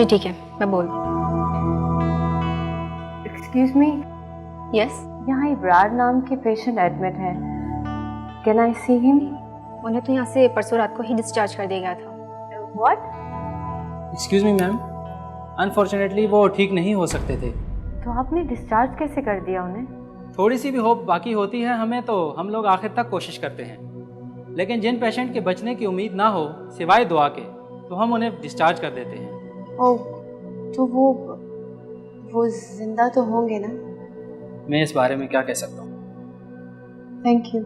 जी ठीक है, मैं बोल। एक्सक्यूज मी, यस, यहाँ इब्रार नाम के पेशेंट एडमिट है। Can I see him? उन्हें तो यहाँ से परसों रात को ही डिस्चार्ज कर दिया गया था। What? Excuse me ma'am, unfortunately वो ठीक नहीं हो सकते थे। तो आपने डिस्चार्ज कैसे कर दिया उन्हें? थोड़ी सी भी होप बाकी होती है हमें तो हम लोग आखिर तक कोशिश करते हैं, लेकिन जिन पेशेंट के बचने की उम्मीद ना हो सिवाय दुआ के, तो हम उन्हें डिस्चार्ज कर देते हैं। ओह, तो वो जिंदा तो होंगे ना? मैं इस बारे में क्या कह सकता हूँ। Thank you.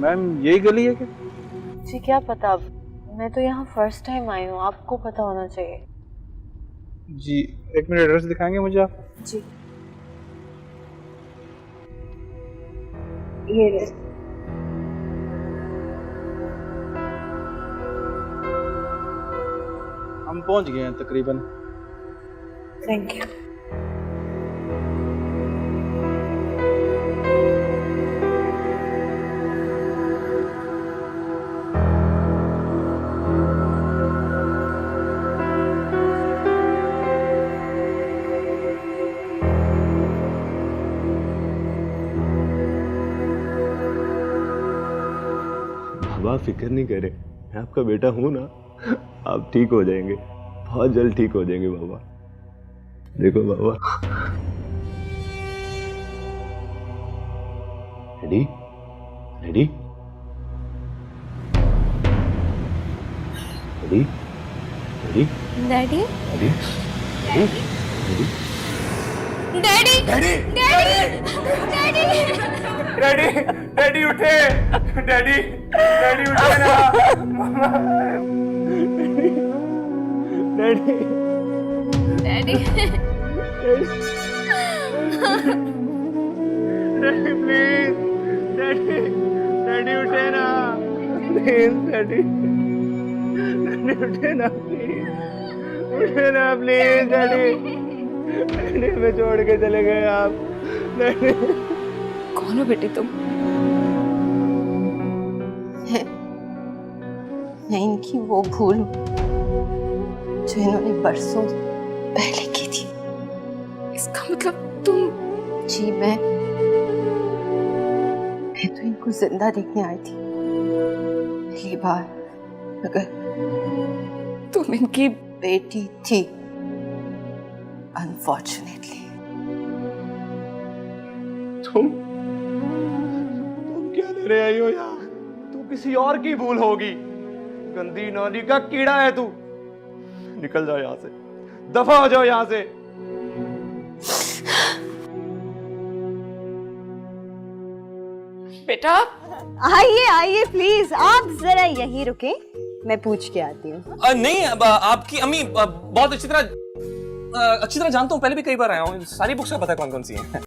मैम यही गली है क्या? जी क्या पता, मैं तो यहाँ फर्स्ट टाइम आई हूँ, आपको पता होना चाहिए। जी एक मिनट, एड्रेस दिखाएंगे मुझे आप? जी ये ले। हम पहुंच गए हैं तकरीबन। Thank you. बाबा फिक्र नहीं करे, मैं आपका बेटा हूं ना, आप ठीक हो जाएंगे, बहुत जल्द ठीक हो जाएंगे बाबा। देखो बाबा, ready ready ready ready daddy, ready ready daddy, daddy, daddy, daddy, daddy उठे, डैडी, डैडी उठे ना। Daddy, daddy, daddy please, daddy, daddy उठे ना, प्लीज डैडी, डैडी उठे ना प्लीज, उठे ना प्लीज डैडी, डैडी हमें छोड़ के चले गए आप, डैडी। कौन हो बेटे तुम? मैं इनकी वो भूल हूँ जो इन्होंने बरसों पहले की थी। इसका मतलब तुम? जी मैं तो इनको जिंदा देखने आई थी पहली बार, मगर तुम इनकी बेटी थी अनफॉर्चुनेटली। तुम क्या ले रहे आई हो यहाँ? तू किसी और की भूल होगी, गंदी नाली का कीड़ा है तू। निकल जाओ यहाँ से, दफा हो जाओ यहाँ से। बेटा, आइए आइए प्लीज, आप जरा यहीं रुके, मैं पूछ के आती हूँ। नहीं आपकी अम्मी बहुत अच्छी तरह जानता हूँ, पहले भी कई बार आया हूँ, सारी बुक्स का पता है कौन कौन सी हैं।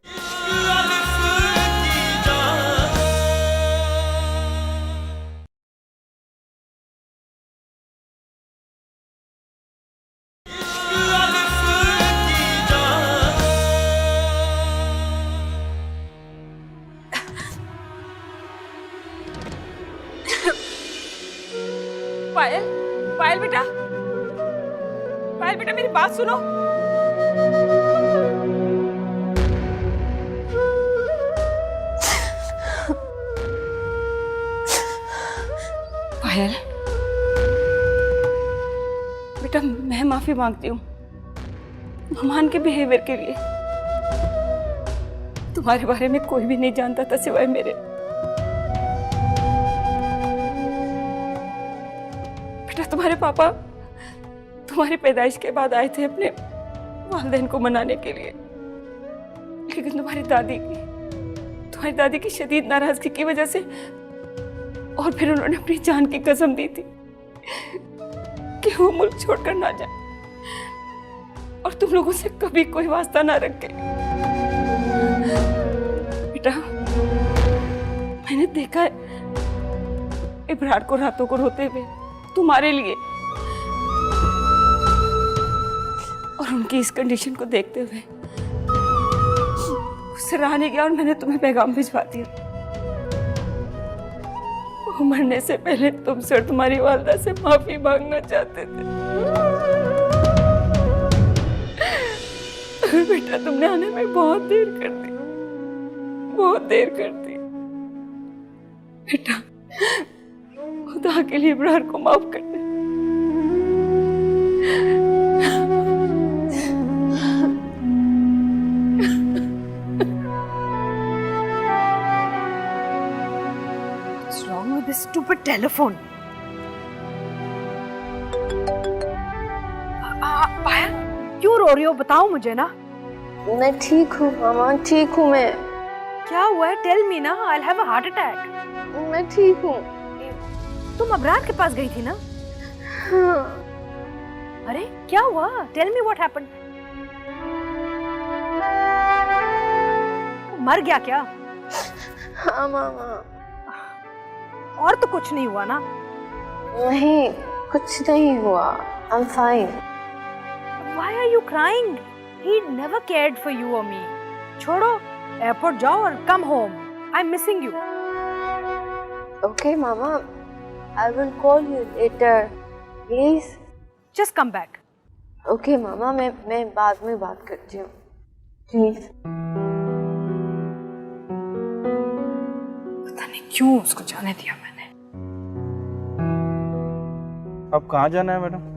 पायल, पायल बेटा, पायल बेटा मेरी बात सुनो। पायल बेटा, मैं माफी मांगती हूँ नुमान के बिहेवियर के लिए। तुम्हारे बारे में कोई भी नहीं जानता था सिवाय मेरे। बेटा तुम्हारे पापा तुम्हारी पैदाइश के बाद आए थे अपने वालिदैन को मनाने के लिए, लेकिन तुम्हारी दादी की शदीद नाराजगी की वजह से, और फिर उन्होंने अपनी जान की कसम दी थी कि वो मुल्क छोड़कर ना जाए और तुम लोगों से कभी कोई वास्ता ना रखे। बेटा मैंने देखा है इब्रार को रातों को रोते हुए तुम्हारे लिए, और उनकी इस कंडीशन को देखते हुए उससे रहा नहीं गया और मैंने तुम्हें पैगाम भिजवा दिया। वो वो मरने से पहले तुमसे और तुम्हारी वालदा से माफी मांगना चाहते थे। बेटा तुमने आने में बहुत देर कर दी, बहुत देर कर दी। बेटा खुदा के लिए इब्रार को माफ कर दे। What's wrong with this stupid telephone? पायल, क्यों रो रही हो? बताओ मुझे ना। मैं ठीक हूँ मामा, ठीक हूँ मैं। क्या हुआ है? टेल मी ना। I'll have a heart attack. मैं ठीक हूँ। तुम अबरार के पास गई थी ना? हाँ। अरे क्या हुआ? Tell me what happened. मर गया क्या? हाँ मामा। और तो कुछ नहीं हुआ ना? नहीं, कुछ नहीं हुआ। I'm fine. Why are you crying? He never cared for you or me. छोड़ो, एयरपोर्ट जाओ और come home. I'm missing you. Okay mama, I will call you later. Please. Just come back. Okay मामा, मैं बाद में बात करती हूँ। Please. पता नहीं क्यों उसको जाने दिया मैंने। अब कहाँ जाना है मैडम?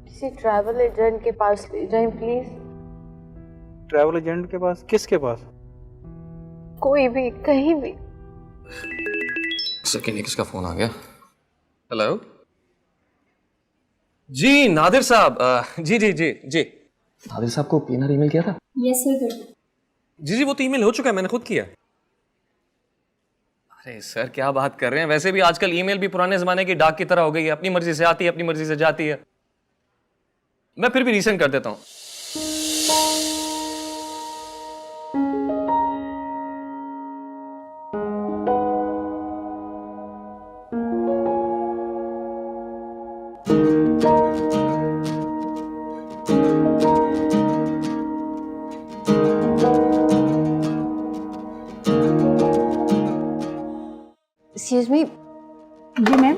किसी ट्रैवल एजेंट के पास ले जाएं प्लीज। ट्रैवल एजेंट के पास? किसके पास? कोई भी, कहीं भी। सेकेंड, किसका फोन आ गया? हेलो जी, नादिर साहब। जी जी जी जी, नादिर साहब को पीएनआर ईमेल किया था? Yes sir. जी जी, वो तो ईमेल हो चुका है, मैंने खुद किया। अरे सर क्या बात कर रहे हैं, वैसे भी आजकल ईमेल भी पुराने जमाने की डाक की तरह हो गई है, अपनी मर्जी से आती है, अपनी मर्जी से जाती है। मैं फिर भी रीसेंड कर देता हूं। Excuse me. जी मैम।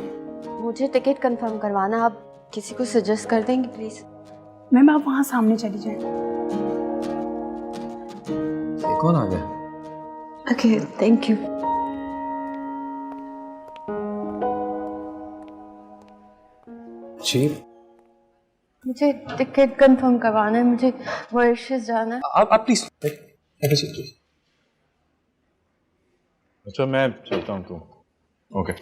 मुझे टिकट कंफर्म करवाना, आप किसी को सजेस्ट कर देंगे प्लीज? मैम आप वहाँ सामने चली जाए। ये कौन आ गया? Okay, thank you. जी, मुझे टिकट कंफर्म करवाना है, मुझे मॉरिशस जाना है। आप प्लीज प्लीज। अच्छा मैं चलता हूँ, तो ओके।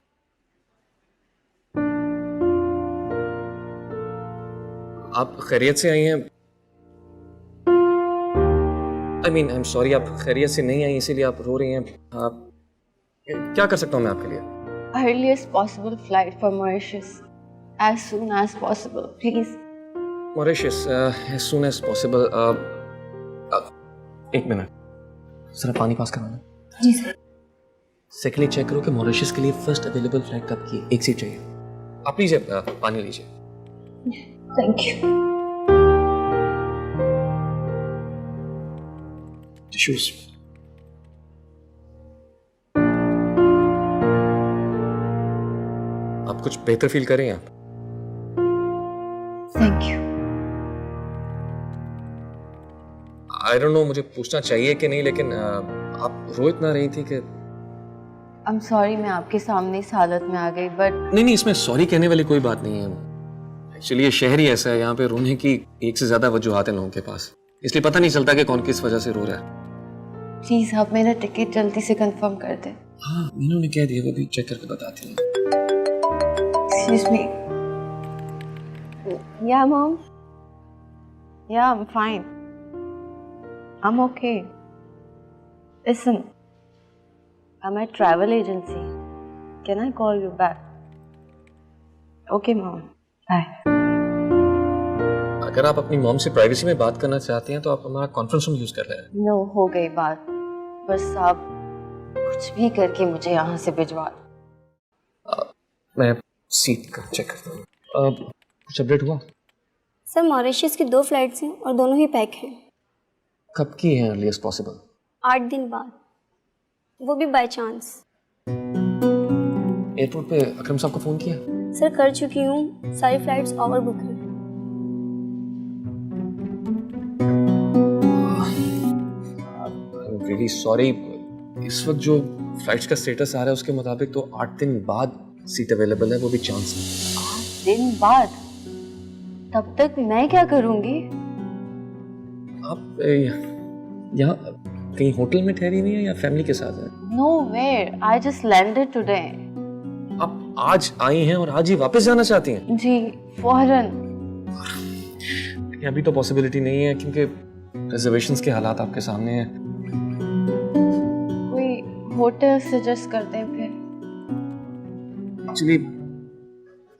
आप खैरियत से आई हैं? I mean I am sorry, आप खैरियत से नहीं आई इसीलिए आप रो रही हैं। आप क्या कर सकता हूँ मैं आपके लिए? Earliest possible flight for Mauritius, as soon as possible, please. Mauritius as soon as possible. एक मिनट, जरा पानी पास करवाना। जी सर। सेकेंडली चेक करो कि मॉरिशस के लिए फर्स्ट अवेलेबल फ्लाइट कब की है। एक सीट चाहिए। आप लीजिए, पानी लीजिए। Thank you. टिश्यूज। आप कुछ बेहतर फील कर रहे हैं? आप Thank you. I don't know मुझे पूछना चाहिए कि नहीं, लेकिन आप रो इतना रही थी कि I'm sorry मैं आपके सामने इस हालत में आ गई, but नहीं, इसमें सॉरी कहने वाली कोई बात नहीं है। एक्चुअली ये शहर ही ऐसा है, यहाँ पे रोने की एक से ज्यादा वजूहात हैं लोगों के पास, इसलिए पता नहीं चलता कि कौन किस वजह से रो रहा है। प्लीज आप मेरा टिकट जल्दी से कंफर्म कर दें। हाँ, इन्होंने कह दिया, वो भी चेक करके बताती हूँ। Excuse me. Yeah, mom. Yeah, I'm fine. I'm okay. Listen, I'm at travel agency. Can I call you back? Okay, mom. Bye. अगर आप अपनी मॉम से प्राइवेसी में बात करना चाहती हैं तो आप हमारा कॉन्फ्रेंस रूम यूज कर रहे हैं। No, हो गई बात। बस आप कुछ भी करके मुझे यहाँ से भिजवा दो। मैं सीट का चेक करता हूँ। कुछ अपडेट हुआ? सर मॉरिशस की 2 फ्लाइट्स हैं और दोनों ही पैक हैं। कब की है अर्लीस्ट पॉसिबल? 8 दिन बाद, वो भी बाय चांस। एयरपोर्ट पे अकरम साहब को फोन किया? सर कर चुकी हूँ, सारी फ्लाइट्स ओवर बुक हैं। रियली सॉरी, इस वक्त जो फ्लाइट्स का स्टेटस आ रहा है उसके मुताबिक तो 8 दिन बाद सीट अवेलेबल है, वो भी चांस में। 8 दिन बाद? तब तक मैं क्या करूंगी? आप यहाँ कहीं होटल में ठहरी हुई है या फैमिली के साथ है? No where, I just landed today. आप आज आई हैं और आज ही वापस जाना चाहती हैं? जी, फौरन। अभी तो पॉसिबिलिटी नहीं है क्योंकि रिजर्वेशंस के हालात आपके सामने हैं। कोई होटल सजेस्ट कर दें फिर। एक्चुअली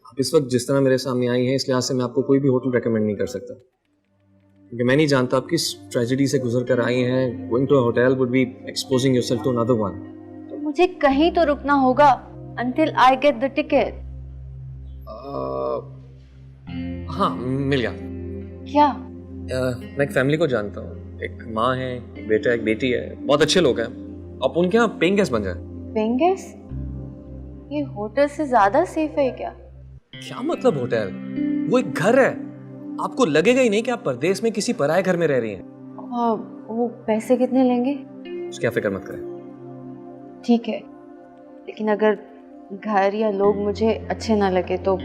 आप इस वक्त जिस तरह मेरे सामने आई हैं, इस लिहाज से मैं आपको कोई भी होटल रेकमेंड नहीं कर सकता क्योंकि मैं नहीं जानता आप किस ट्रेजेडी से गुजर कर आई हैं। Going to a hotel would be exposing yourself to another one. तो मुझे कहीं तो रुकना होगा until I get the ticket। हाँ, मिल गया। क्या? मैं एक फैमिली को जानता हूँ, एक माँ है, एक बेटा, एक बेटी है, बहुत अच्छे लोग हैं। आप उनके यहाँ पेइंग गेस्ट बन जाए। Paying guest? ये होटल से ज्यादा सेफ है क्या? क्या मतलब होटल? वो एक घर है, आपको लगेगा ही नहीं कि आप परदेश में किसी पराये घर में रह रही हैं। वो पैसे कितने लेंगे? उसकी आप फिक्र मत करें। ठीक है, लेकिन अगर घर या लोग मुझे अच्छे ना लगे तो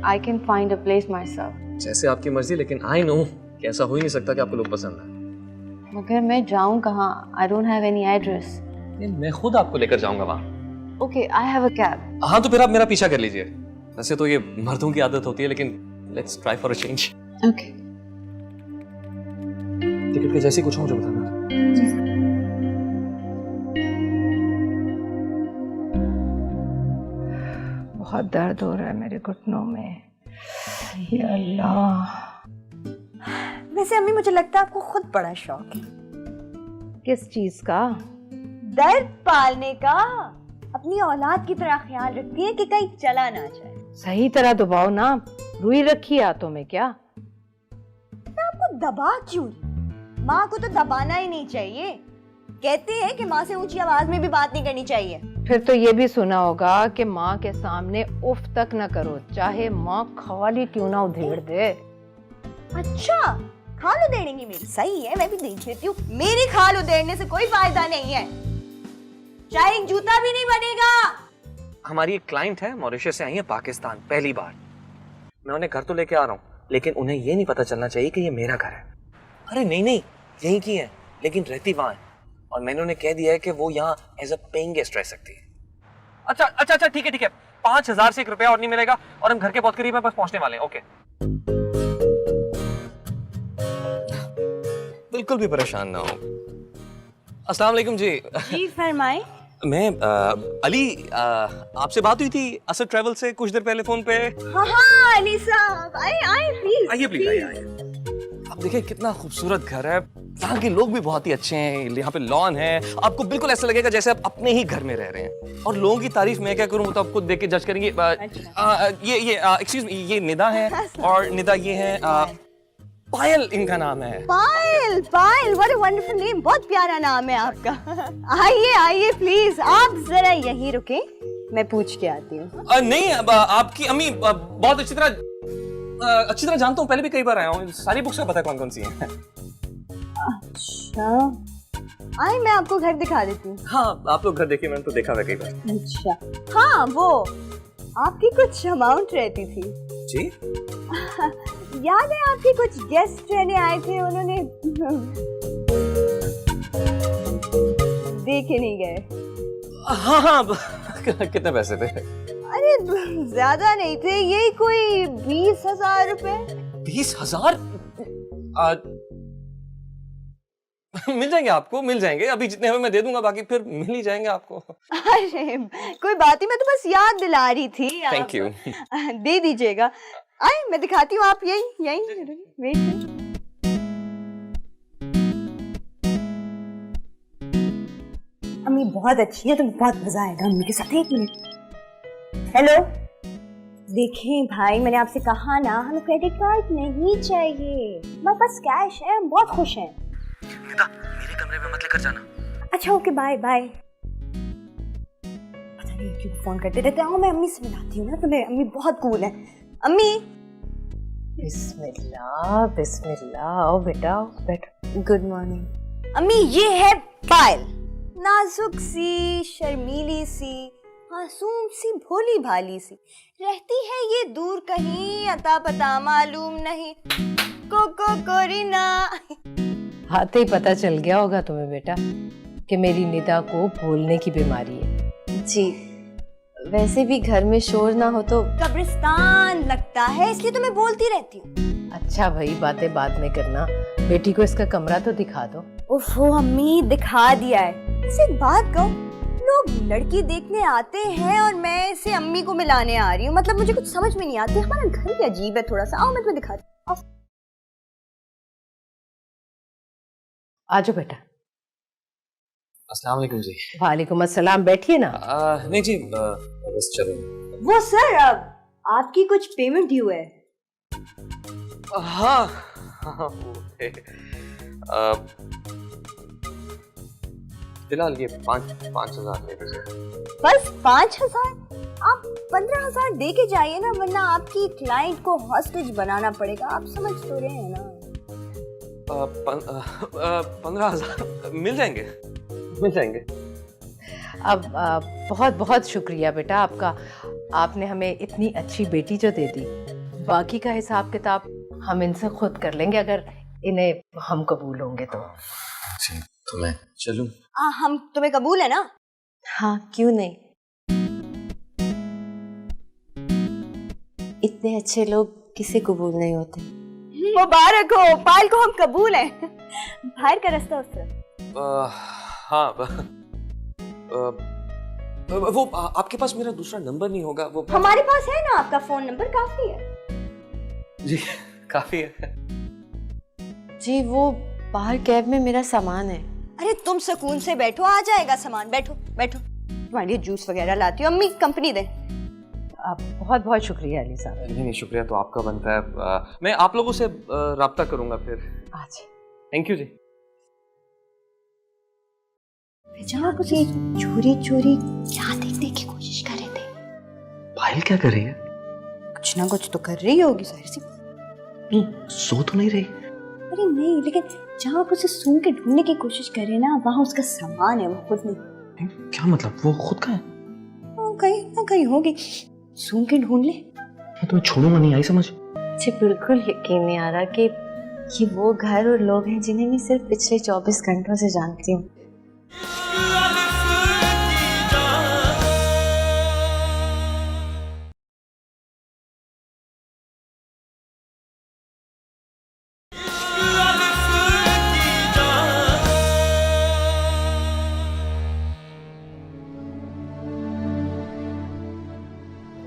I can find a place myself। जैसे आपकी मर्जी, लेकिन I know कि ऐसा हो ही नहीं सकता कि आपको लोग पसंद आए। मगर मैं जाऊं कहाँ? I don't have any address। मैं खुद आपको लेकर जाऊंगा वहाँ। Okay, I have a cab। हाँ, तो फिर आप मेरा पीछा कर लीजिए। वैसे तो ये मर्दों की आदत होती है, लेकिन let's try for a change। Okay। Ticket के जैसे कुछ हो जो बताना। बहुत दर्द हो रहा है मेरे घुटनों में। या अल्लाह। वैसे अम्मी मुझे लगता है आपको खुद बड़ा शौक है। किस चीज का? दर्द पालने का। अपनी औलाद की तरह ख्याल रखती है कि कहीं चला ना जाए। सही तरह दबाओ ना, रुई रखी हाथों में क्या? मैं आपको दबा क्यों? माँ को तो दबाना ही नहीं चाहिए। कहते हैं कि माँ से ऊंची आवाज में भी बात नहीं करनी चाहिए। फिर तो ये भी सुना होगा कि माँ के सामने उफ तक न करो, चाहे माँ खाली क्यों ना उधेड़ दे। अच्छा, खाल उधेड़ेंगी मेरी? सही है, मैं भी देख लेती हूँ। मेरी खाल उधेड़ने से कोई फायदा नहीं है, चाहे एक जूता भी नहीं बनेगा। हमारी एक क्लाइंट है, मॉरिशस से आई है पाकिस्तान, पहली बार। मैं उन्हें घर तो लेके आ रहा हूँ, लेकिन उन्हें ये नहीं पता चलना चाहिए कि ये मेरा घर है। अरे नहीं नहीं, यहीं की है, लेकिन रहती वहां है। और मैंने उन्हें कह दिया है कि वो यहाँ एज अ पेइंग गेस्ट रह सकती है। अच्छा अच्छा अच्छा, ठीक है। 5,000 से 1 रुपया और नहीं मिलेगा, और हम घर के बहुत करीब हैं, बस पहुंचने वाले हैं। ओके। बिल्कुल भी परेशान ना हो। अस्सलाम वालेकुम जी। जी फरमाएं। मैं अली, आपसे बात हुई थी असद ट्रैवल से कुछ देर पहले फोन पे। हाँ अली साहब, आइए प्लीज। आइए प्लीज, आइए। आप देखिए कितना खूबसूरत घर है, यहाँ के लोग भी बहुत ही अच्छे हैं, यहाँ पे लॉन है, आपको बिल्कुल ऐसा लगेगा जैसे आप अपने ही घर में रह रहे हैं। और लोगों की तारीफ मैं क्या करूँ, तो आपको देख के जज करेंगे। ये एक्सक्यूज मी, ये निदा है, और निदा ये है पायल, इनका नाम है। पायल, पायल, व्हाट अ वंडरफुल नेम, बहुत प्यारा नाम है आपका। आइए प्लीज, आप जरा यहीं रुके, मैं पूछ के आती हूँ। नहीं, आपकी अम्मी बहुत अच्छी तरह जानता हूँ, पहले भी कई बार आया हूँ, सारी बुक्स का पता है कौन कौन सी हैं। अच्छा, आइए मैं आपको घर दिखा देती हूँ। हाँ, आप लोग घर देखिए, मैंने तो देखा है कई बार। अच्छा, हाँ वो आपकी कुछ अमाउंट रहती थी जी। याद है आपके कुछ गेस्ट रहने आए थे, उन्होंने देखे नहीं गए। हाँ, कितने पैसे थे? अरे ज्यादा नहीं थे, यही कोई 20,000 रुपए। 20,000? मिल जाएंगे आपको, मिल जाएंगे। अभी जितने हमें मैं दे दूंगा, बाकी फिर मिल ही जाएंगे आपको। अरे कोई बात नहीं, मैं तो बस याद दिला रही थी। Thank you. दे दीजिएगा। आए मैं दिखाती हूँ, आप यही वेट करें। अम्मी बहुत अच्छी है, तो बहुत मजा आएगा अम्मी के साथ। 1 मिनट। हेलो, देखें भाई, मैंने आपसे कहा ना, हमें क्रेडिट कार्ड नहीं चाहिए, हमारे पास कैश है, हम बहुत खुश हैं। निदा, मेरे कमरे में मत लेकर जाना। अच्छा ओके, बाय बाय। पता पता नहीं क्यों फोन करते रहते हैं। मैं अम्मी से मिलाती हूँ ना तुम्हें, अम्मी बहुत कूल है। अम्मी। बिस्मिल्लाह बिस्मिल्लाह, आओ बेटा आओ, बैठो। गुड मॉर्निंग अम्मी। ये है पायल, नाजुक सी, शर्मीली सी, मासूम सी, भोली भाली सी, रहती है ये दूर कहीं, अता पता मालूम नहीं, कोको कोरिना। आते ही पता चल गया होगा तुम्हें बेटा कि मेरी निदा को भूलने की बीमारी है। जी, वैसे भी घर में शोर ना हो तो कब्रिस्तान लगता है, इसलिए तो मैं बोलती रहती हूँ। अच्छा भाई, बातें बाद में करना, बेटी को इसका कमरा तो दिखा दो। ओफो अम्मी, दिखा दिया है। वैसे एक बात कहूँ, लोग लड़की देखने आते हैं और मैं इसे अम्मी को मिलाने आ रही हूँ, मतलब मुझे कुछ समझ में नहीं आती। हमारा घर ही अजीब है थोड़ा सा। आओ मैं तुम्हें दिखाती हूँ। आ जाओ बेटा। अस्सलाम वालेकुम जी। वालेकुम अस्सलाम, बैठिए ना। नहीं जी, बस चलो। वो सर, आपकी कुछ पेमेंट ड्यू है। हाँ हाँ, फिलहाल ये 5,000 ले लीजिए। बस 5,000? आप 15,000 दे के जाइए ना, वरना आपकी क्लाइंट को हॉस्टेज बनाना पड़ेगा। आप समझ तो रहे हैं ना। 15,000 मिल जाएंगे, मिल जाएंगे। अब बहुत बहुत शुक्रिया बेटा आपका, आपने हमें इतनी अच्छी बेटी जो दे दी। बाकी का हिसाब किताब हम इनसे खुद कर लेंगे, अगर इन्हें हम कबूल होंगे तो। जी, तो मैं चलूं? हम तुम्हें कबूल है ना? हाँ, क्यों नहीं। इतने अच्छे लोग किसी कबूल नहीं होते। मुबारक हो, पायल को हम कबूल है। बाहर का रास्ता उस तरफ। हाँ, वो आपके पास मेरा दूसरा नंबर नहीं होगा? वो हमारे पास है ना, आपका फोन नंबर काफी है। जी, काफी है जी। वो बाहर कैब में मेरा सामान है। अरे तुम सुकून से बैठो, आ जाएगा सामान। बैठो बैठो, तुम्हारे लिए जूस वगैरह लाती हूँ। अम्मी कंपनी दे। आप बहुत बहुत शुक्रिया अली साहब। नहीं, शुक्रिया तो आपका बनता है। मैं आप लोगों से राब्ता करूंगा फिर। अच्छा, थैंक यू जी। जहाँ कुछ चोरी चोरी क्या देखने की कोशिश कर रहे थे। पायल क्या कर रही है? कुछ ना कुछ तो कर रही होगी जाहिर सी। सो तो नहीं रही? अरे नहीं, लेकिन जहाँ आप उसे सूंघ के ढूंढने की कोशिश कर रहे हैं ना, वहाँ उसका सामान है, वो खुद नहीं। क्या मतलब? वो खुद का है? कहीं ना कहीं होगी, सूंघ के ढूंढ ले। मैं तुम्हें छोड़ूंगा नहीं, आई समझ? मुझे बिल्कुल यकीन नहीं आ रहा कि ये वो घर और लोग हैं जिन्हें मैं सिर्फ पिछले 24 घंटों से जानती हूँ।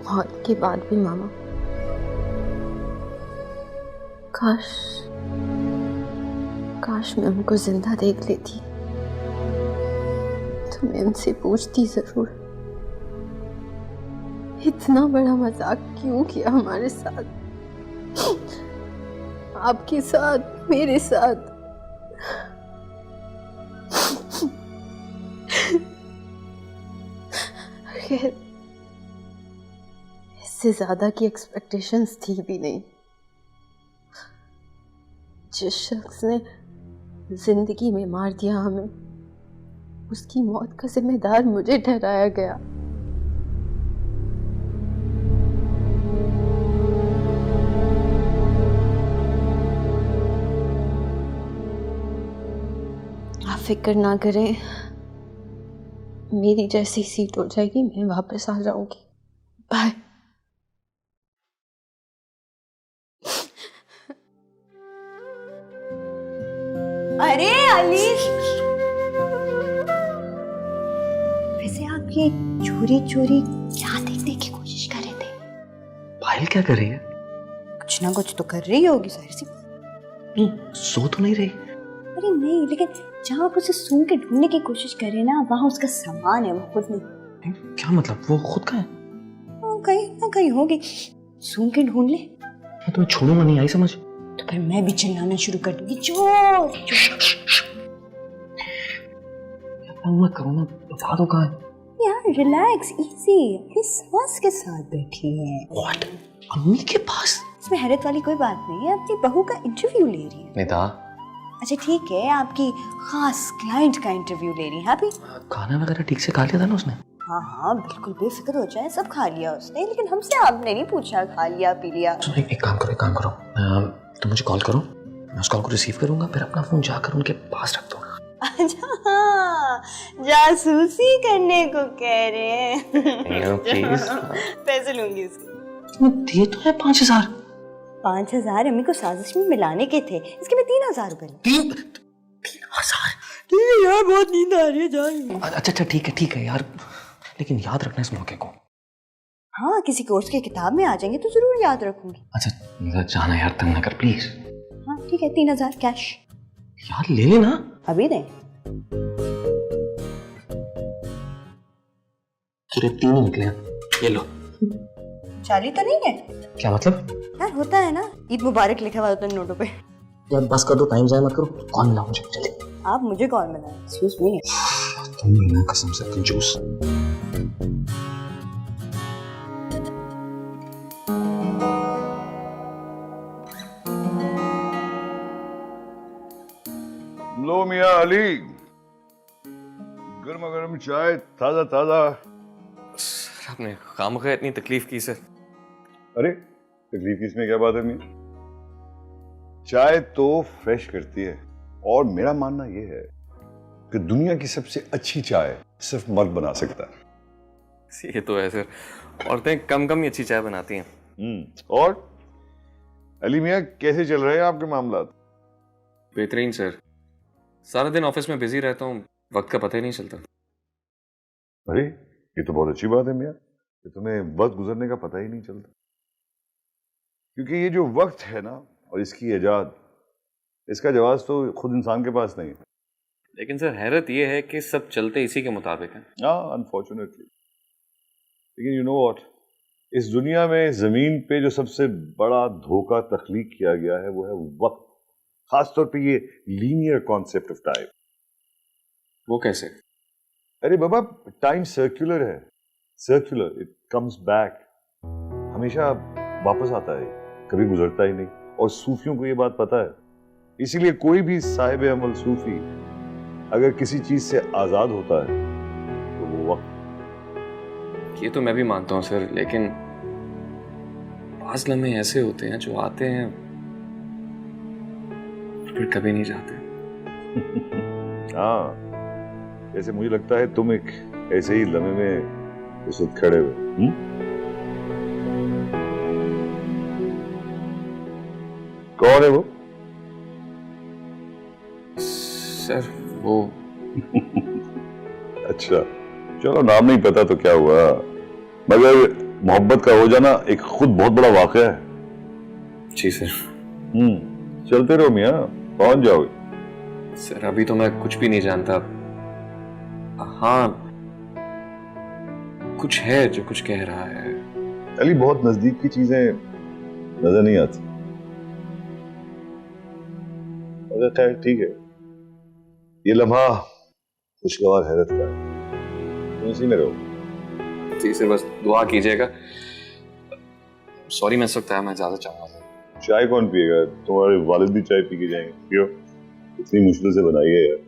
मौत के बाद भी मामा, काश मैं उनको जिंदा देख लेती तो मैं उनसे पूछती जरूर, इतना बड़ा मजाक क्यों किया हमारे साथ, आपके साथ, मेरे साथ। खैर, इससे ज्यादा की एक्सपेक्टेशंस थी भी नहीं। जिस शख्स ने जिंदगी में मार दिया हमें, उसकी मौत का जिम्मेदार मुझे ठहराया गया। आप फिक्र ना करें, मेरी जैसी सीट हो जाएगी, मैं वापस आ जाऊंगी। बाय। अरे अली, वैसे आप ये चोरी चोरी क्या देखने की कोशिश कर रहे थे? पायल क्या कर रही है? कुछ ना कुछ तो कर रही होगी जाहिर सी। सो तो नहीं रही? अरे नहीं, लेकिन जहाँ आप उसे सूंघ के ढूंढने की कोशिश कर रहे हैं ना, वहाँ उसका सामान है, वो खुद नहीं। क्या मतलब? वो खुद का है? कहीं ना कहीं होगी, सूंघ के ढूंढ ले। मैं तुम्हें छोड़ूंगा नहीं, आई समझ? तो फिर मैं भी चिल्लाना शुरू कर दूंगी, चोर चोर। मत करो ना, बता दो कहाँ है। यार रिलैक्स, इजी, अपनी सास के साथ बैठी है। व्हाट? अम्मी के पास? इसमें हैरत वाली कोई बात नहीं है, अपनी बहू का इंटरव्यू ले रही है। निदा, अच्छा ठीक है, आपकी खास क्लाइंट का इंटरव्यू ले रही है। हैप्पी? खाना वगैरह ठीक से खा लिया था ना उसने? हाँ हाँ बिल्कुल बेफिक्र हो जाए, सब खा लिया उसने, लेकिन हमसे आपने नहीं पूछा खा लिया पी लिया। सुनो, एक काम करो, तुम मुझे कॉल करो, मैं उस कॉल को रिसीव करूंगा, फिर अपना फोन जाकर उनके पास रख दो। अच्छा हाँ, जासूसी करने को कह रहे हैं। प्लीज। पैसे लूंगी इसके। तुम्हें दिए तो है 5,000। 5,000 अम्मी को साजिश में मिलाने के थे, इसके मैं 3,000 रुपए। 3,000? यार बहुत नींद आ रही है, जाओ। अच्छा ठीक है यार, लेकिन याद रखना इस मौके को। हाँ किसी कोर्स की किताब में आ जाएंगे तो जरूर याद रखूंगी। अच्छा जाना यार, तंग ना कर प्लीज। हाँ ठीक है, 3,000 कैश। यार ले लेना। अभी दें? सिर्फ 3 निकले हैं, ये लो। चाली तो नहीं है? क्या मतलब? यार होता है ना, ईद मुबारक लिखा हुआ होता है नोटों पे। यार बस कर दो, टाइम जाए मत करो। कौन मिला मुझे? चले। आप मुझे कॉल मिलाएं। Excuse me. तुम ना कसम से कंजूस। लो मियां अली, गर्मा गर्म चाय, ताजा ताजा। सर आपने खामखा इतनी तकलीफ की सर। अरे तकलीफ की इसमें क्या बात है मियां? चाय तो फ्रेश करती है, और मेरा मानना यह है कि दुनिया की सबसे अच्छी चाय सिर्फ मर्द बना सकता है। ये तो है सर, औरतें कम ही अच्छी चाय बनाती हैं। और अली मियां कैसे चल रहे हैं आपके मामलात? बेहतरीन सर, सारा दिन ऑफिस में बिजी रहता हूँ, वक्त का पता ही नहीं चलता। अरे ये तो बहुत अच्छी बात है मियां कि तुम्हें वक्त गुजरने का पता ही नहीं चलता, क्योंकि ये जो वक्त है ना और इसकी इजाद, इसका जवाब तो खुद इंसान के पास नहीं है। लेकिन सर हैरत ये है कि सब चलते इसी के मुताबिक है। हाँ अनफॉर्चुनेटली, लेकिन यू नो व्हाट, इस दुनिया में जमीन पे जो सबसे बड़ा धोखा तख्लीक किया गया है वो है वक्त, खासतौर पे ये लीनियर कॉन्सेप्ट ऑफ टाइम। वो कैसे? अरे बाबा, टाइम सर्कुलर है, सर्कुलर, इट कम्स बैक, हमेशा वापस आता है, कभी गुजरता ही नहीं। और सूफियों को ये बात पता है, इसीलिए कोई भी साहिब अमल सूफी अगर किसी चीज से आजाद होता है तो वो वक्त। ये तो मैं भी मानता हूँ सर, लेकिन बाज़ लम्हे ऐसे होते हैं जो आते हैं फिर कभी नहीं जाते। हाँ, जैसे मुझे लगता है तुम एक ऐसे ही लम्हे में इस वक्त खड़े हुए। कौन है वो? सर वो अच्छा चलो, नाम नहीं पता तो क्या हुआ, मगर मोहब्बत का हो जाना एक खुद बहुत बड़ा वाक़या है। जी सर। चलते रहो मियां, पहुंच जाओगे। सर अभी तो मैं कुछ भी नहीं जानता। हाँ कुछ है जो कुछ कह रहा है। अली बहुत नजदीक की चीजें नजर नहीं आती। अगर खैर ठीक है, ये लम्हा खुशगवार हैरत का है, तुम इसी में रहो। जी सर, बस दुआ कीजिएगा। सॉरी मैं इस वक्त आया, मैं ज्यादा चाहूंगा। चाय कौन पिएगा? तुम्हारे वालिद भी चाय पी के जाएंगे। पियो, इतनी मुश्किल से बनाई है यार।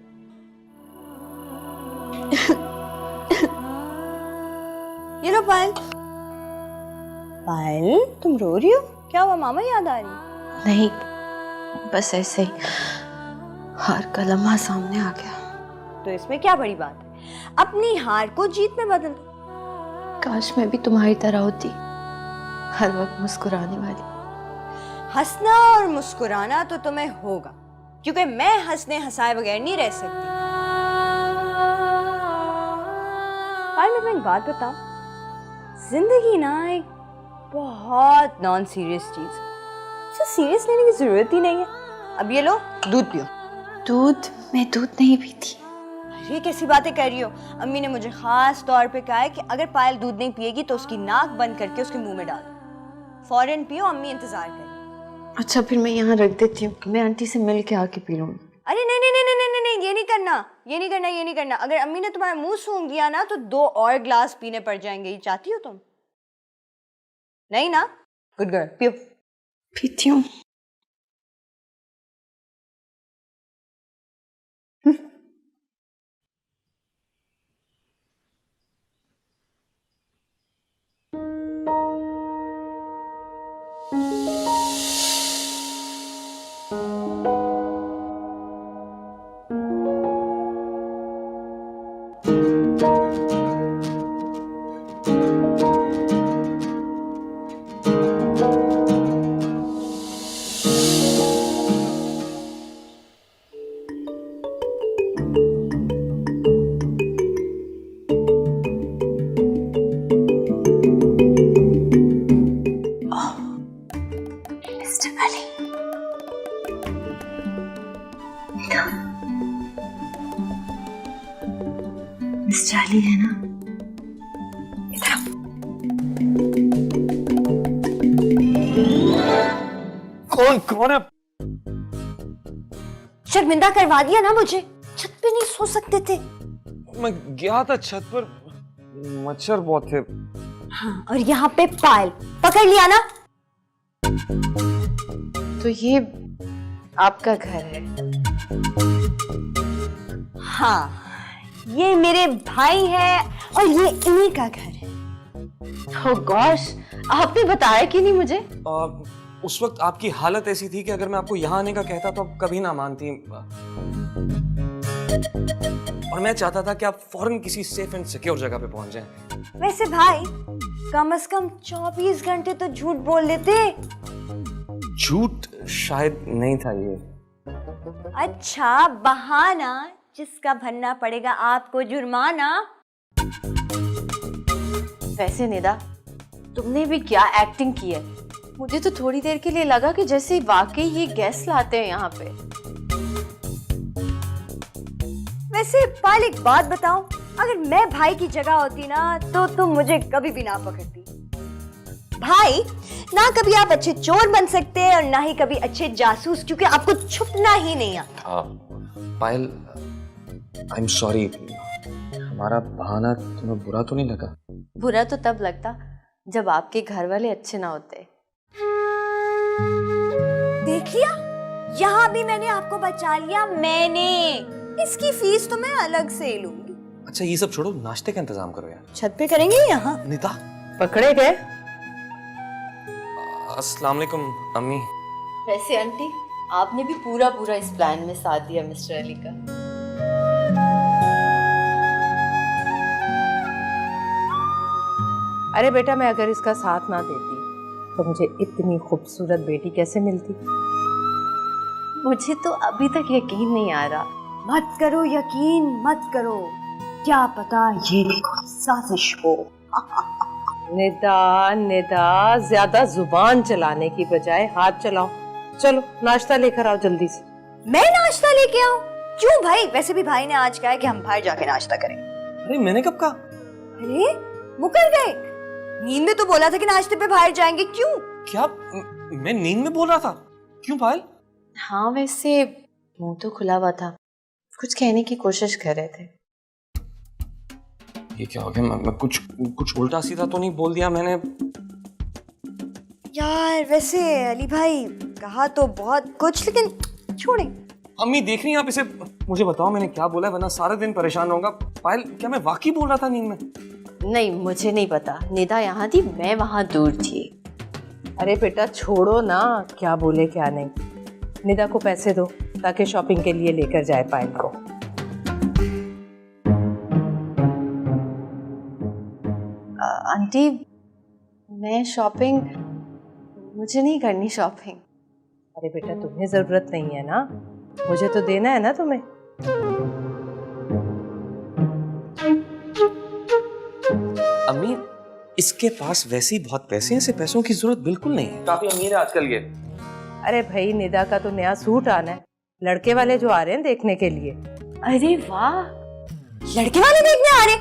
ये लो पायल। पायल तुम रो रही हो? क्या हुआ, मामा याद आ रही? नहीं, बस ऐसे ही हार का लम्हा सामने आ गया। तो इसमें क्या बड़ी बात है, अपनी हार को जीत में बदल दो। काश मैं भी तुम्हारी तरह होती, हर वक्त मुस्कुराने वाली। हंसना और मुस्कुराना तो तुम्हें होगा, क्योंकि मैं हंसने हंसाए बगैर नहीं रह सकती। पायल मैं तुम्हें एक बात बताऊं, जिंदगी ना एक बहुत नॉन सीरियस चीज, उसे सीरियस लेने की जरूरत ही नहीं है। अब ये लो दूध पियो। दूध? मैं दूध नहीं पीती। ये कैसी बातें कर रही हो? अम्मी ने मुझे खास तौर पे कहा है कि अगर पायल दूध नहीं पिएगी तो उसकी नाक बंद करके उसके मुंह में डाल दो। फौरन पियो, अम्मी इंतजार करें। अच्छा फिर मैं यहाँ रख देती हूँ, मैं आंटी से मिल के आके पी लूंगी। अरे नहीं नहीं नहीं नहीं नहीं नहीं, ये नहीं करना, ये नहीं करना, ये नहीं करना। अगर अम्मी ने तुम्हारा मुंह सूंघ दिया ना तो 2 और ग्लास पीने पड़ जाएंगे। ये चाहती हो तुम? नहीं ना? गुड गर्ल, पियो। पीती हूँ। मिस चार्ली है ना? इधर आओ। कौन है? शर्मिंदा करवा दिया ना मुझे। छत पे नहीं सो सकते थे। मैं गया था छत पर, मच्छर बहुत थे। हाँ, और यहाँ पे पायल पकड़ लिया ना। तो ये आपका घर है? हाँ, ये मेरे भाई है और ये इन्हीं का घर है। ओह गॉश, आपने बताया कि नहीं मुझे? उस वक्त आपकी हालत ऐसी थी कि अगर मैं आपको यहाँ आने का कहता तो आप कभी ना मानती। और मैं चाहता था कि आप फौरन किसी सेफ एंड सिक्योर जगह पे पहुंच जाएं। वैसे भाई, कम से कम 24 घंटे तो झूठ बोल लेते। झूठ शायद नहीं था ये। अच्छा, बहाना जिसका भरना पड़ेगा आपको जुर्माना। वैसे निदा, तुमने भी क्या एक्टिंग की है? मुझे तो थोड़ी देर के लिए लगा कि जैसे वाकई ये गेस्ट लाते हैं यहाँ पे। वैसे पाल, एक बात बताऊं, अगर मैं भाई की जगह होती ना तो तुम मुझे कभी भी ना पकड़ती। भाई, ना कभी आप अच्छे चोर बन सकते हैं और ना ही कभी अच्छे जासूस, क्योंकि आपको छुपना ही नहीं आता। पायल, आई एम सॉरी। हमारा बहाना तुम्हें बुरा तो नहीं लगा? बुरा तो तब लगता जब आपके घर वाले अच्छे ना होते। देख लिया, यहाँ भी मैंने आपको बचा लिया। मैंने इसकी फीस तो मैं अलग से लूंगी। अच्छा ये सब छोड़ो, नाश्ते का इंतजाम करो यार। छत पे करेंगे यहाँ? निदा, पकड़े गए? अस्सलाम वालेकुम अम्मी। वैसे आंटी, आपने भी पूरा इस प्लान में साथ दिया मिस्टर अली का। अरे बेटा, मैं अगर इसका साथ ना देती तो मुझे इतनी खूबसूरत बेटी कैसे मिलती? मुझे तो अभी तक यकीन नहीं आ रहा। मत करो यकीन, मत करो। क्या पता ये साजिश हो। निदा, ज्यादा जुबान चलाने की बजाय हाथ चलाओ। चलो नाश्ता लेकर आओ जल्दी से। मैं नाश्ता लेके आऊं? क्यों भाई? वैसे भी भाई ने आज कहा है कि हम बाहर जाके नाश्ता करें। अरे मैंने कब कहा? अरे मुकर गए। नींद में तो बोला था कि नाश्ते पे बाहर जाएंगे। क्यों? क्या मैं नींद में बोल रहा था? क्यों पायल? हाँ, वैसे मुंह तो खुला हुआ था, कुछ कहने की कोशिश कर रहे थे। ये क्या हो गया? मैं कुछ उल्टा सीधा तो नहीं बोल दिया मैंने? यार वैसे अली भाई, कहा तो बहुत कुछ, लेकिन छोड़े। अम्मी देख रही हैं आप इसे? मुझे बताओ मैंने क्या बोला, वरना सारे दिन परेशान रहूंगा। पायल, क्या मैं वाकई बोल रहा था नींद में? नहीं, मुझे नहीं पता। निदा यहाँ थी, मैं वहाँ दूर थी। अरे बेटा छोड़ो ना, क्या बोले क्या नहीं। निदा को पैसे दो ताकि शॉपिंग के लिए लेकर जाए पायल को। आंटी, मैं शॉपिंग, मुझे नहीं करनी शॉपिंग। अरे बेटा, तुम्हें जरूरत नहीं है ना, मुझे तो देना है ना तुम्हें। अम्मी, इसके पास वैसे ही बहुत पैसे हैं, इसे पैसों की जरूरत बिल्कुल नहीं है। काफी अमीर है आजकल ये। अरे भाई, निदा का तो नया सूट आना है, लड़के वाले जो आ रहे हैं देखने के लिए। अरे वाह, लड़के वाले देखने आ रहे?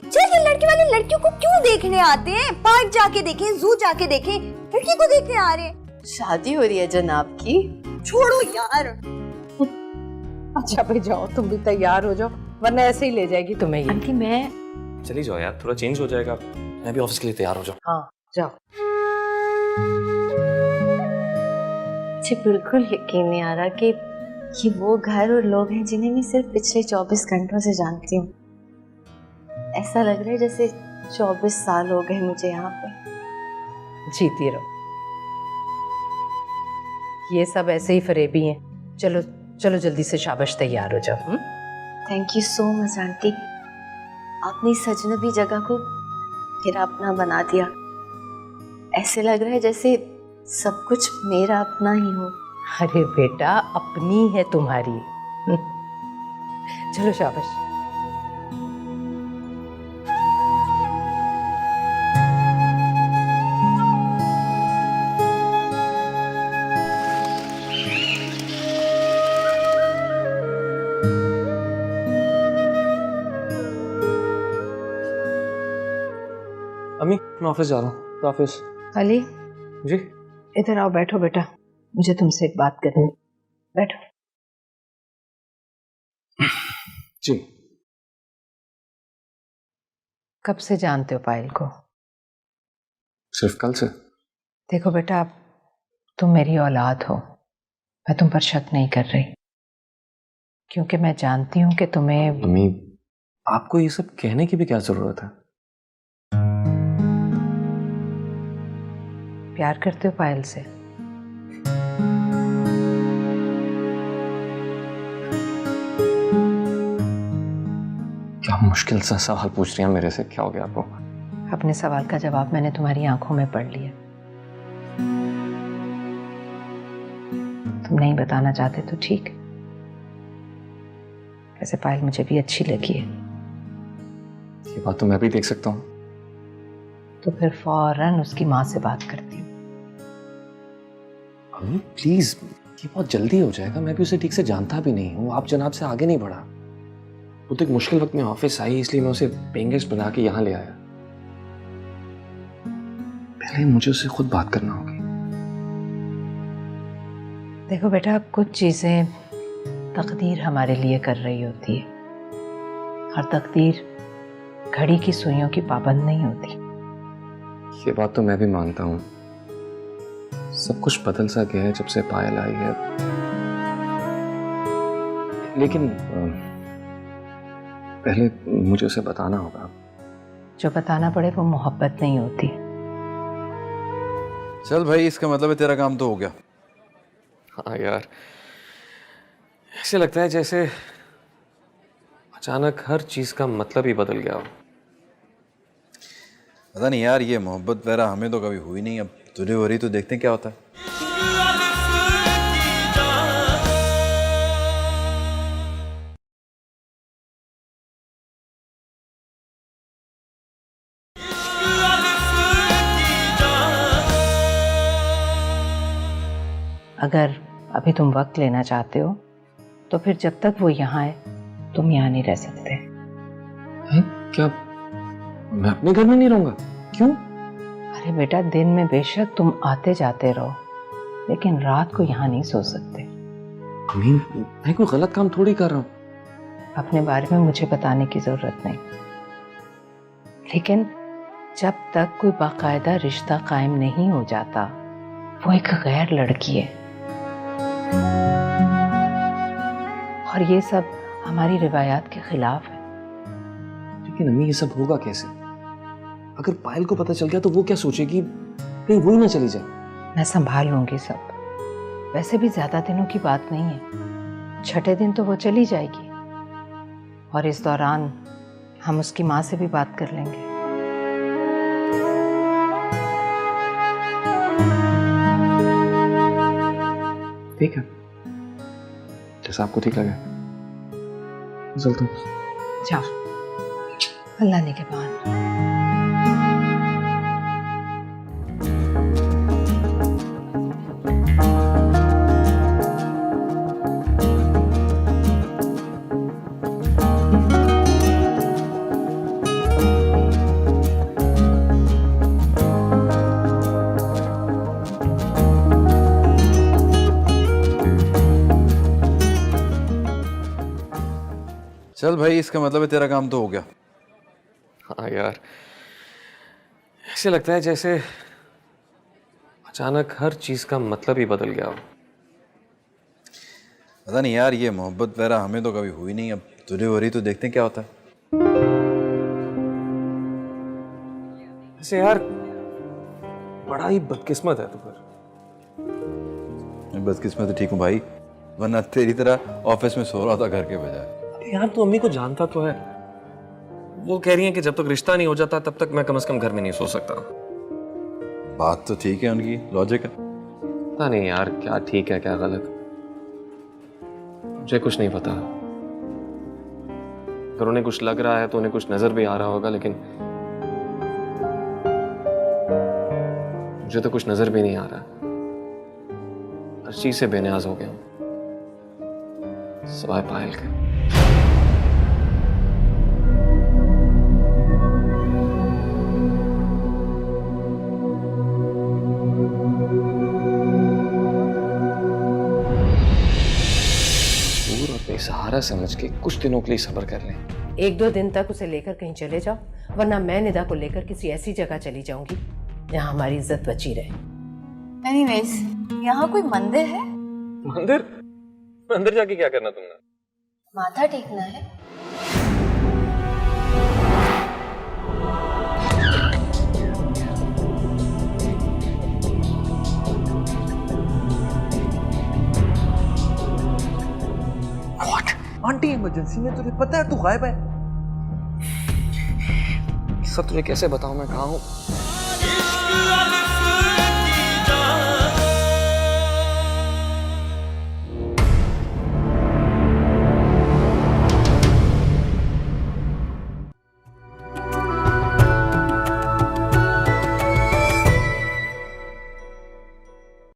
चल, ये लड़के वाले लड़कियों को क्यों देखने आते हैं? पार्क जाके देखें, जू जाके देखें, लड़की को देखने आ रहे हैं। शादी हो रही है जनाब की। छोड़ो यार। अच्छा भाई जाओ, तुम भी तैयार हो जाओ, वरना ऐसे ही ले जाएगी तुम्हें ये। आंटी मैं चली जाओ यार, थोड़ा चेंज हो जाएगा। मैं भी ऑफिस के लिए तैयार हो जाऊँ। हाँ जाओ। मुझे बिल्कुल यकीन नहीं आ रहा कि ये वो घर और लोग हैं जिन्हें मैं सिर्फ पिछले 24 घंटों से जानती हूँ। ऐसा लग रहा है जैसे 24 साल हो गए मुझे यहाँ पे। जीती रहो, ये सब ऐसे ही फरेबी हैं। चलो चलो जल्दी से शाबाश तैयार हो जाओ। Thank you so much aunty, आपने इस अजनबी जगह को मेरा अपना बना दिया। ऐसे लग रहा है जैसे सब कुछ मेरा अपना ही हो। अरे बेटा, अपनी है तुम्हारी। चलो शाबाश। अम्मी मैं ऑफिस जा रहा हूँ। तो ऑफिस अली जी। इधर आओ, बैठो बेटा, मुझे तुमसे एक बात करनी। बैठो। जी। कब से जानते हो पायल को? सिर्फ कल से। देखो बेटा, तुम मेरी औलाद हो, मैं तुम पर शक नहीं कर रही, क्योंकि मैं जानती हूँ कि तुम्हें। अम्मी आपको ये सब कहने की भी क्या जरूरत है? प्यार करते हो पायल से? क्या मुश्किल सा सवाल पूछ रही हैं मेरे से, क्या हो गया आपको? अपने सवाल का जवाब मैंने तुम्हारी आंखों में पढ़ लिया। तुम नहीं बताना चाहते तो ठीक, वैसे पायल मुझे भी अच्छी लगी है। ये बात तो मैं भी देख सकता हूँ। तो फिर फौरन उसकी माँ से बात करती हूँ। अम्मी प्लीज, ये बहुत जल्दी हो जाएगा। मैं भी उसे ठीक से जानता भी नहीं हूँ, आप जनाब से आगे नहीं बढ़ा। वो तो एक मुश्किल वक्त में ऑफिस आई, इसलिए मैं उसे पेइंग गेस्ट बना के यहाँ ले आया। पहले मुझे उससे खुद बात करना होगी। देखो बेटा, कुछ चीजें तकदीर हमारे लिए कर रही होती है, और तकदीर घड़ी की सुइयों की पाबंद नहीं होती। ये बात तो मैं भी मानता हूँ। सब कुछ बदल सा गया है जब से पायल आई है, लेकिन पहले मुझे उसे बताना होगा। जो बताना पड़े वो मोहब्बत नहीं होती। चल भाई, इसका मतलब है तेरा काम तो हो गया। हाँ यार, ऐसे लगता है जैसे अचानक हर चीज का मतलब ही बदल गया हो। पता नहीं यार, ये मोहब्बत वगैरह हमें तो कभी हुई नहीं। अब तुझे हो रही तो देखते हैं क्या होता है। अगर अभी तुम वक्त लेना चाहते हो तो फिर जब तक वो यहाँ है तुम यहाँ नहीं रह सकते। क्या मैं अपने घर में नहीं रहूंगा? क्यों? अरे बेटा, दिन में बेशक तुम आते जाते रहो, लेकिन रात को यहाँ नहीं सो सकते। अम्मी, मैं कोई गलत काम थोड़ी कर रहा हूँ। अपने बारे में मुझे बताने की जरूरत नहीं, लेकिन जब तक कोई बाकायदा रिश्ता कायम नहीं हो जाता, वो एक गैर लड़की है, और ये सब हमारी रिवायात के खिलाफ है। लेकिन अम्मी, ये सब होगा कैसे? अगर पायल को पता चल गया तो वो क्या सोचेगी? कहीं वो ही ना चली जाए। मैं संभाल लूंगी सब। वैसे भी ज्यादा दिनों की बात नहीं है, छठे दिन तो वो चली जाएगी, और इस दौरान हम उसकी माँ से भी बात कर लेंगे। ठीक है, जैसा आपको ठीक लगे। चलता हूँ। जाओ, अल्लाह ने के बाद। चल भाई, इसका मतलब है तेरा काम तो हो गया। हाँ यार, ऐसे लगता है जैसे अचानक हर चीज का मतलब ही बदल गया हो। पता नहीं यार, ये मोहब्बत वगैरह हमें तो कभी हुई नहीं। अब तुझे हो रही तो देखते हैं क्या होता है। ऐसे यार बड़ा ही बदकिस्मत है तू फिर। मैं बदकिस्मत ठीक हूँ भाई, वरना तेरी तरह ऑफिस में सो रहा था घर के बजाय। यार तू अम्मी को जानता तो है, वो कह रही है कि जब तक रिश्ता नहीं हो जाता तब तक मैं कम से कम घर में नहीं सो सकता। बात तो ठीक है, उनकी लॉजिक है। पता नहीं यार क्या ठीक है क्या गलत, मुझे कुछ नहीं पता। अगर उन्हें कुछ लग रहा है तो उन्हें कुछ नजर भी आ रहा होगा, लेकिन मुझे तो कुछ नजर भी नहीं आ रहा। हर चीज से बेनियाज हो गया हूं सिवाय पायल के। दूर और बेसहारा समझ के कुछ दिनों के लिए सब्र कर लें। 1-2 दिन तक उसे लेकर कहीं चले जाओ, वरना मैं निदा को लेकर किसी ऐसी जगह चली जाऊंगी जहां हमारी इज्जत बची रहे। एनीवेज, यहाँ कोई मंदिर है? मंदिर? मंदिर जाके क्या करना तुमने? माथा टेकना है। आंटी इमरजेंसी में तुझे पता है तू गायब है। सब तुझे कैसे बताऊं मैं कहाँ हूं?